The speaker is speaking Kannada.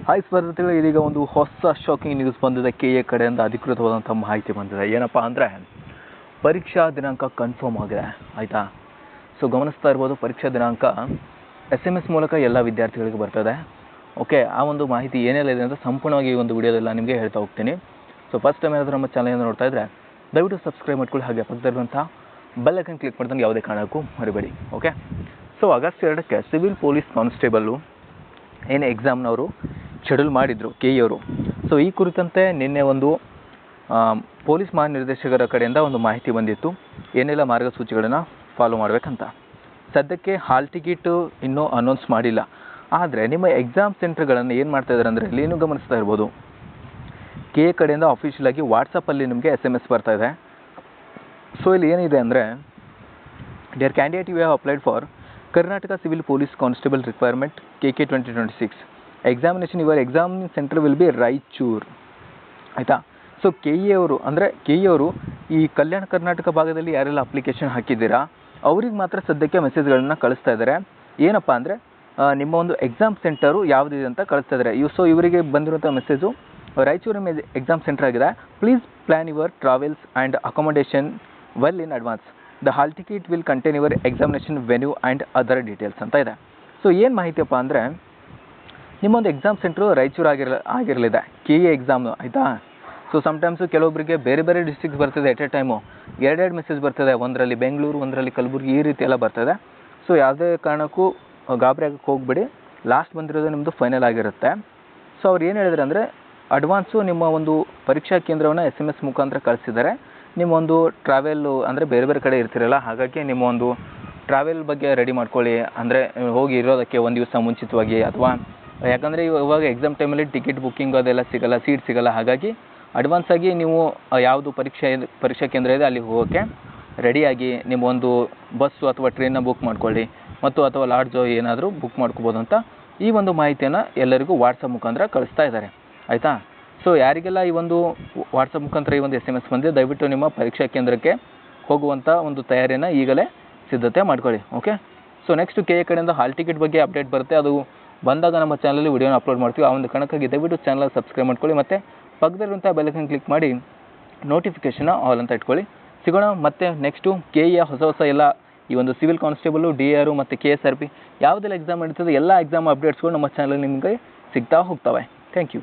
ಹಾಯ್ ಸ್ಪರ್ಧಾರ್ಥಿಗಳು, ಇದೀಗ ಒಂದು ಹೊಸ ಶಾಕಿಂಗ್ ನ್ಯೂಸ್ ಬಂದಿದೆ. KA ಕಡೆಯಿಂದ ಅಧಿಕೃತವಾದಂಥ ಮಾಹಿತಿ ಬಂದಿದೆ. ಏನಪ್ಪ ಅಂದರೆ ಪರೀಕ್ಷಾ ದಿನಾಂಕ ಕನ್ಫರ್ಮ್ ಆಗಿದೆ. ಆಯಿತಾ? ಸೊ ಗಮನಿಸ್ತಾ ಇರ್ಬೋದು, ಪರೀಕ್ಷಾ ದಿನಾಂಕ SMS ಮೂಲಕ ಎಲ್ಲ ವಿದ್ಯಾರ್ಥಿಗಳಿಗೆ ಬರ್ತದೆ. ಓಕೆ, ಆ ಒಂದು ಮಾಹಿತಿ ಏನೆಲ್ಲ ಇದೆ ಅಂತ ಸಂಪೂರ್ಣವಾಗಿ ಈ ಒಂದು ವಿಡಿಯೋದೆಲ್ಲ ನಿಮಗೆ ಹೇಳ್ತಾ ಹೋಗ್ತೀನಿ. ಸೊ ಫಸ್ಟ್ ಟೈಮ್ ಏನಾದರೂ ನಮ್ಮ ಚಾನಲನ್ನು ನೋಡ್ತಾ ಇದ್ದರೆ ದಯವಿಟ್ಟು ಸಬ್ಸ್ಕ್ರೈಬ್ ಮಾಡ್ಕೊಳ್ಳಿ, ಹಾಗೆ ಪಕ್ಕದಲ್ಲಿರುವಂಥ ಬೆಲ್ ಐಕನ್ ಕ್ಲಿಕ್ ಮಾಡ್ದಂಗೆ ಯಾವುದೇ ಕಾರಣಕ್ಕೂ ಮರಿಬೇಡಿ. ಓಕೆ, ಸೊ ಆಗಸ್ಟ್ 2ಕ್ಕೆ ಸಿವಿಲ್ ಪೊಲೀಸ್ ಕಾನ್ಸ್ಟೇಬಲ್ಲು ಏನು ಎಕ್ಸಾಮ್ನವರು ಶೆಡ್ಯೂಲ್ ಮಾಡಿದರು KA ಅವರು. ಸೊ ಈ ಕುರಿತಂತೆ ನಿನ್ನೆ ಒಂದು ಪೊಲೀಸ್ ಮಹಾನಿರ್ದೇಶಕರ ಕಡೆಯಿಂದ ಒಂದು ಮಾಹಿತಿ ಬಂದಿತ್ತು, ಏನೆಲ್ಲ ಮಾರ್ಗಸೂಚಿಗಳನ್ನು ಫಾಲೋ ಮಾಡಬೇಕಂತ. ಸದ್ಯಕ್ಕೆ ಹಾಲ್ ಟಿಕೆಟು ಇನ್ನೂ ಅನೌನ್ಸ್ ಮಾಡಿಲ್ಲ. ಆದರೆ ನಿಮ್ಮ ಎಕ್ಸಾಮ್ ಸೆಂಟರ್ಗಳನ್ನು ಏನು ಮಾಡ್ತಾ ಇದ್ದಾರೆ ಅಂದರೆ, ಇಲ್ಲಿ ಗಮನಿಸ್ತಾ ಇರ್ಬೋದು, KA ಕಡೆಯಿಂದ ಅಫಿಷಿಯಲ್ ಆಗಿ ವಾಟ್ಸಪ್ಪಲ್ಲಿ ನಿಮಗೆ SMS ಬರ್ತಾ ಇದೆ. ಸೊ ಇಲ್ಲಿ ಏನಿದೆ ಅಂದರೆ, dear candidate, you have applied for Karnataka civil police constable requirement KK 2026. Examination your exam centre will be Raichur. ಆಯಿತಾ? ಸೊ KA ಅವರು ಈ ಕಲ್ಯಾಣ ಕರ್ನಾಟಕ ಭಾಗದಲ್ಲಿ ಯಾರೆಲ್ಲ ಅಪ್ಲಿಕೇಶನ್ ಹಾಕಿದ್ದೀರಾ ಅವ್ರಿಗೆ ಮಾತ್ರ ಸದ್ಯಕ್ಕೆ ಮೆಸೇಜ್ಗಳನ್ನು ಕಳಿಸ್ತಾ ಇದ್ದಾರೆ. ಏನಪ್ಪ ಅಂದರೆ, ನಿಮ್ಮ ಒಂದು ಎಕ್ಸಾಮ್ ಸೆಂಟರು ಯಾವುದಿದೆ ಅಂತ ಕಳಿಸ್ತಾ ಇದ್ದಾರೆ. ಸೊ ಇವರಿಗೆ ಬಂದಿರುವಂಥ ಮೆಸೇಜು, ರಾಯಚೂರು ಎಕ್ಸಾಮ್ ಸೆಂಟರ್ ಆಗಿದೆ. Please plan your travels and accommodation well in advance. The hall ticket will contain your examination venue and other details ಅಂತ ಇದೆ. ಸೊ ಏನು ಮಾಹಿತಿಯಪ್ಪ ಅಂದರೆ, ನಿಮ್ಮೊಂದು ಎಕ್ಸಾಮ್ ಸೆಂಟ್ರು ರಾಯಚೂರು ಆಗಿರಲಿದೆ KA ಎಕ್ಸಾಮ್ನು. ಆಯಿತಾ? ಸೊ ಸಮ್ಟೈಮ್ಸು ಕೆಲವೊಬ್ಬರಿಗೆ ಬೇರೆ ಬೇರೆ ಡಿಸ್ಟ್ರಿಕ್ಸ್ ಬರ್ತದೆ. ಎಟ್ ಎ ಟೈಮು ಎರಡೆರಡು ಮೆಸೇಜ್ ಬರ್ತದೆ, ಒಂದರಲ್ಲಿ ಬೆಂಗಳೂರು, ಒಂದರಲ್ಲಿ ಕಲಬುರಗಿ, ಈ ರೀತಿ ಎಲ್ಲ ಬರ್ತದೆ. ಸೊ ಯಾವುದೇ ಕಾರಣಕ್ಕೂ ಗಾಬರಿ ಆಗಕ್ಕೆ ಹೋಗ್ಬಿಡಿ, ಲಾಸ್ಟ್ ಬಂದಿರೋದು ನಿಮ್ಮದು ಫೈನಲ್ ಆಗಿರುತ್ತೆ. ಸೊ ಅವ್ರು ಏನು ಹೇಳಿದ್ರು ಅಂದರೆ, ಅಡ್ವಾನ್ಸು ನಿಮ್ಮ ಒಂದು ಪರೀಕ್ಷಾ ಕೇಂದ್ರವನ್ನು SMS ಮುಖಾಂತರ ಕಳಿಸಿದ್ದಾರೆ. ನಿಮ್ಮೊಂದು ಟ್ರಾವೆಲ್ಲು ಅಂದರೆ ಬೇರೆ ಬೇರೆ ಕಡೆ ಇರ್ತಿರಲ್ಲ, ಹಾಗಾಗಿ ನಿಮ್ಮ ಒಂದು ಟ್ರಾವೆಲ್ ಬಗ್ಗೆ ರೆಡಿ ಮಾಡ್ಕೊಳ್ಳಿ. ಅಂದರೆ ಹೋಗಿ ಇರೋದಕ್ಕೆ ಒಂದು ದಿವಸ ಮುಂಚಿತವಾಗಿ, ಅಥವಾ ಯಾಕಂದರೆ ಇವಾಗ ಎಕ್ಸಾಮ್ ಟೈಮಲ್ಲಿ ಟಿಕೆಟ್ ಬುಕ್ಕಿಂಗ್ ಅದೆಲ್ಲ ಸಿಗೋಲ್ಲ, ಸೀಟ್ ಸಿಗೋಲ್ಲ. ಹಾಗಾಗಿ ಅಡ್ವಾನ್ಸಾಗಿ ನೀವು ಯಾವುದು ಪರೀಕ್ಷಾ ಕೇಂದ್ರ ಇದೆ ಅಲ್ಲಿಗೆ ಹೋಗೋಕ್ಕೆ ರೆಡಿಯಾಗಿ ನಿಮ್ಮ ಒಂದು ಬಸ್ಸು ಅಥವಾ ಟ್ರೈನ್ನ ಬುಕ್ ಮಾಡ್ಕೊಳ್ಳಿ, ಅಥವಾ ಲಾಡ್ಜು ಏನಾದರೂ ಬುಕ್ ಮಾಡ್ಕೋಬೋದು ಅಂತ ಈ ಒಂದು ಮಾಹಿತಿಯನ್ನು ಎಲ್ಲರಿಗೂ ವಾಟ್ಸಪ್ ಮುಖಾಂತರ ಕಳಿಸ್ತಾ ಇದ್ದಾರೆ. ಆಯಿತಾ? ಸೊ ಯಾರಿಗೆಲ್ಲ ಈ ಒಂದು ವಾಟ್ಸಪ್ ಮುಖಾಂತರ ಈ ಒಂದು SMS ಬಂದಿದೆ, ದಯವಿಟ್ಟು ನಿಮ್ಮ ಪರೀಕ್ಷಾ ಕೇಂದ್ರಕ್ಕೆ ಹೋಗುವಂಥ ಒಂದು ತಯಾರಿಯನ್ನು ಈಗಲೇ ಸಿದ್ಧತೆ ಮಾಡ್ಕೊಳ್ಳಿ. ಓಕೆ, ಸೊ ನೆಕ್ಸ್ಟ್ KA ಕಡೆಯಿಂದ ಹಾಲ್ ಟಿಕೆಟ್ ಬಗ್ಗೆ ಅಪ್ಡೇಟ್ ಬರುತ್ತೆ. ಅದು ಬಂದಾಗ ನಮ್ಮ ಚಾನಲಲ್ಲಿ ವಿಡಿಯೋನ ಅಪ್ಲೋಡ್ ಮಾಡ್ತೀವಿ. ಆ ಒಂದು ಕಾರಣಕ್ಕಾಗಿ ದಯವಿಟ್ಟು ಚಾನಲ್ ಸಬ್ಸ್ಕ್ರೈಬ್ ಮಾಡ್ಕೊಳ್ಳಿ, ಮತ್ತು ಪಕ್ಕದಲ್ಲಿರುವಂಥ ಬೆಲ್ ಐಕನ್ ಕ್ಲಿಕ್ ಮಾಡಿ ನೋಟಿಫಿಕೇಷನ್ನ ಆಲ್ ಅಂತ ಇಟ್ಕೊಳ್ಳಿ. ಸಿಗೋಣ ಮತ್ತೆ ನೆಕ್ಸ್ಟು KA ಹೊಸ ಎಲ್ಲ ಈ ಒಂದು ಸಿವಿಲ್ ಕಾನ್ಸ್ಟೇಬಲು, DR ಮತ್ತು KSRP ಯಾವುದೆಲ್ಲ ಎಕ್ಸಾಮ್ ನಡೀತದೆ ಎಲ್ಲ ಎಕ್ಸಾಮ್ ಅಪ್ಡೇಟ್ಸ್ಗಳು ನಮ್ಮ ಚಾನಲಲ್ಲಿ ನಿಮಗೆ ಸಿಗ್ತಾ ಹೋಗ್ತವೆ. Thank you.